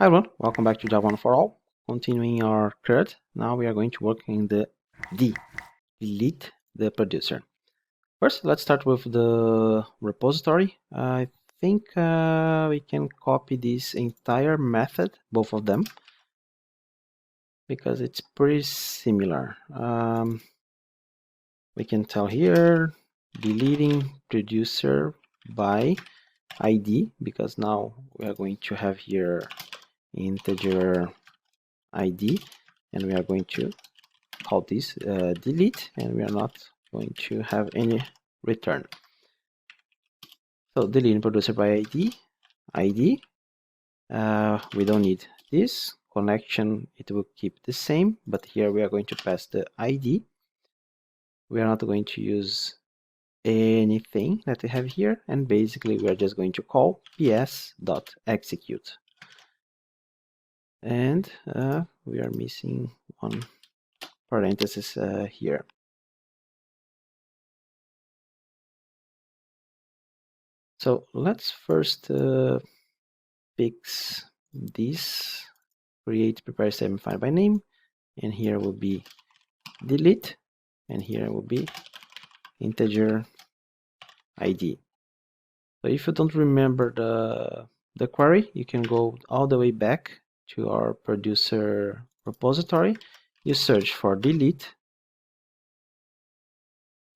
Hi everyone, welcome back to Java 1 for All. Continuing our Crud, now we are going to work in the delete the producer. First, let's start with the repository. I think we can copy this entire method, both of them, because it's pretty similar. We can tell here deleting producer by ID, because now we are going to have here integer ID, and we are going to call this delete, and we are not going to have any return. So deleting producer by ID, we don't need this connection, it will keep the same, but here we are going to pass the ID. We are not going to use anything that we have here, and basically we are just going to call ps.execute. And we are missing one parenthesis here. So let's first fix this, create prepare statement file by name, and here will be delete, and here will be integer ID. So if you don't remember the query, you can go all the way back to our producer repository. You search for delete.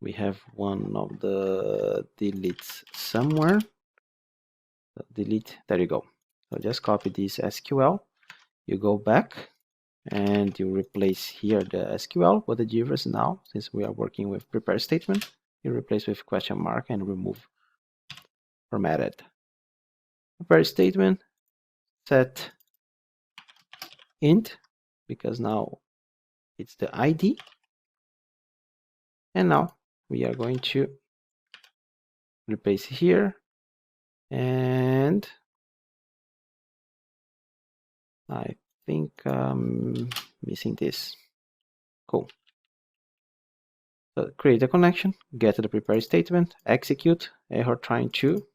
We have one of the deletes somewhere. So delete, there you go. So just copy this SQL, you go back and you replace here the SQL with the difference now, since we are working with prepare statement, you replace with question mark and remove formatted. Prepare statement, set int, because now it's the ID, and now we are going to replace here, and I think I'm missing this. Cool. So create a connection, get to the prepare statement, execute, error trying to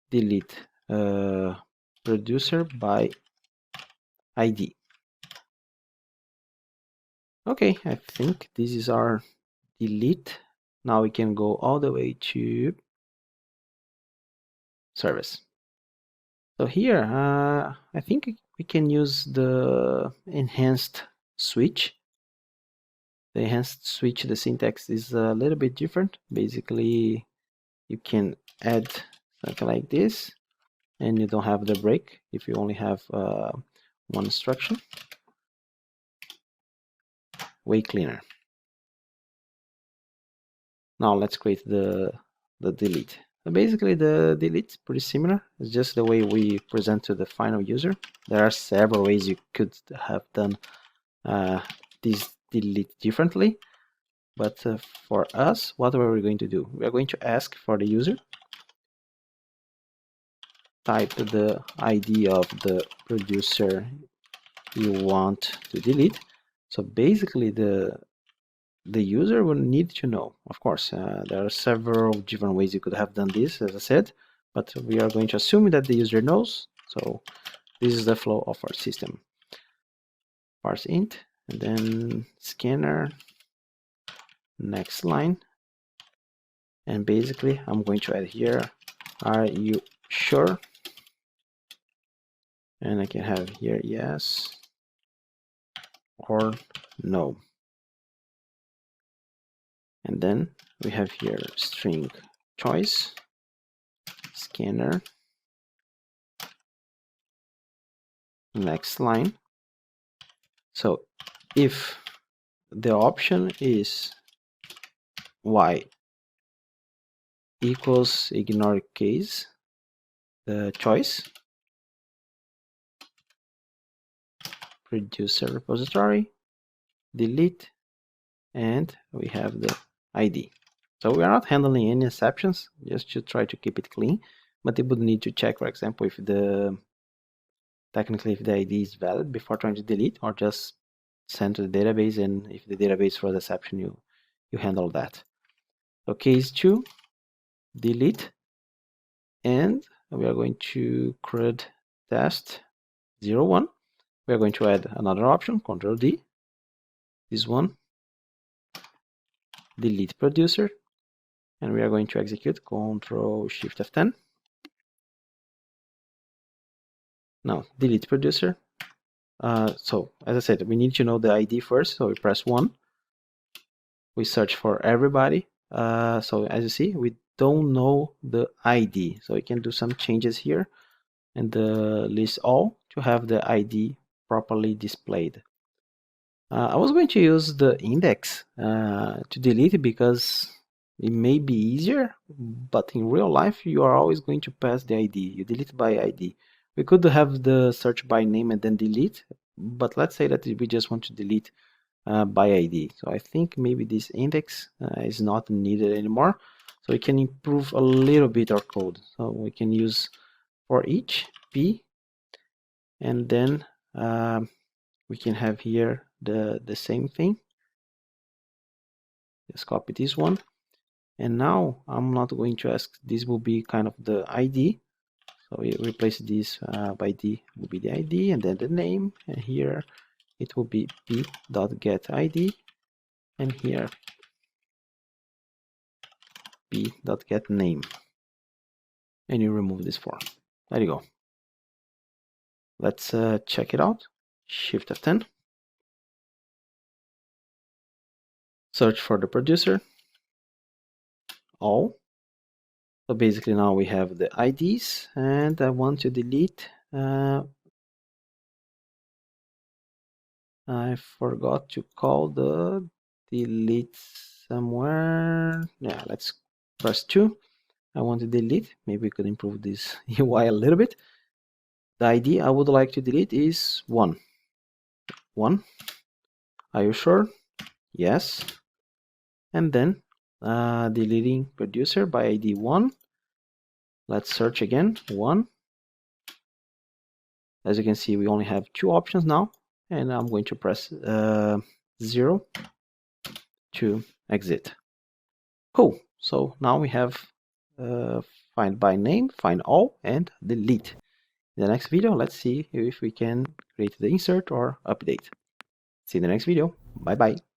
delete producer by ID. Okay, I think this is our delete. Now we can go all the way to service. So here, I think we can use the enhanced switch. The enhanced switch, the syntax is a little bit different. Basically, you can add something like this, and you don't have the break if you only have one instruction. Way cleaner. Now let's create the delete. So basically the delete is pretty similar. It's just the way we present to the final user. There are several ways you could have done this delete differently, but for us, what are we going to do? We are going to ask for the user, type the ID of the producer you want to delete. So basically the user will need to know. Of course, there are several different ways you could have done this, as I said, but we are going to assume that the user knows. So this is the flow of our system. Parse int, and then scanner, next line, and basically I'm going to add here, are you sure? And I can have here yes or no. And then we have here string choice, scanner, next line. So if the option is y equals ignore case, the choice, producer repository, delete, and we have the ID. So we are not handling any exceptions, just to try to keep it clean, but you would need to check, for example, if technically if the ID is valid before trying to delete, or just send to the database, and if the database throws exception, you handle that. So case 2, delete, and we are going to crud test 0, 1. We are going to add another option, Control D. This one, delete producer, and we are going to execute Control Shift F10. Now delete producer. So as I said, we need to know the ID first, so we press 1. We search for everybody. So as you see, we don't know the ID, so we can do some changes here and the list all to have the ID properly displayed. I was going to use the index to delete it because it may be easier, but in real life you are always going to pass the ID. You delete by ID. We could have the search by name and then delete, but let's say that we just want to delete by ID. So I think maybe this index is not needed anymore. So we can improve a little bit our code. So we can use for each p, and then we can have here the same thing. Let's copy this one, and now I'm not going to ask. This will be kind of the ID. So we replace this by D will be the ID, and then the name, and here it will be p.getID, and here p.getName, and you remove this form. There you go. Let's check it out. Shift F10. Search for the producer. All. So basically now we have the IDs, and I want to delete. I forgot to call the delete somewhere. Yeah, let's press 2. I want to delete. Maybe we could improve this UI a little bit. The ID I would like to delete is 1. 1. Are you sure? Yes. And then deleting producer by ID 1. Let's search again. 1. As you can see, we only have 2 options now, and I'm going to press 0 to exit. Cool. So now we have find by name, find all, and delete. In the next video, let's see if we can create the insert or update. See you in the next video. Bye bye.